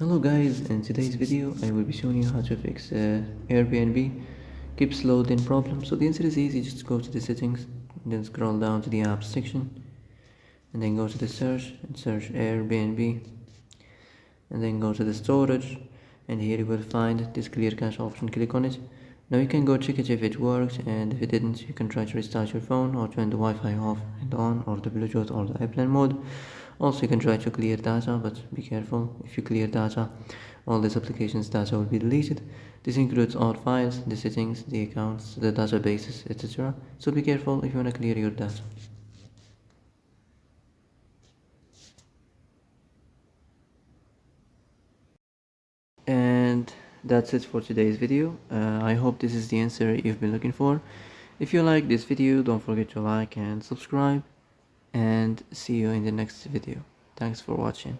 Hello guys, in today's video I will be showing you how to fix Airbnb keeps loading problem. So the answer is easy, just go to the settings, then scroll down to the apps section, and then go to the search and search Airbnb, and then go to the storage, and here you will find this clear cache option. Click on it. Now you can go check it if it worked, and if it didn't you can try to restart your phone or turn the Wi-Fi off and on, or the Bluetooth or the airplane mode. Also you can try to clear data, but be careful. If you clear data, all these applications data will be deleted. This includes all files, the settings, the accounts, the databases, etc. So be careful if you want to clear your data. And that's it for today's video. I hope this is the answer you've been looking for. If you like this video, don't forget to like and subscribe, and see you in the next video. Thanks for watching.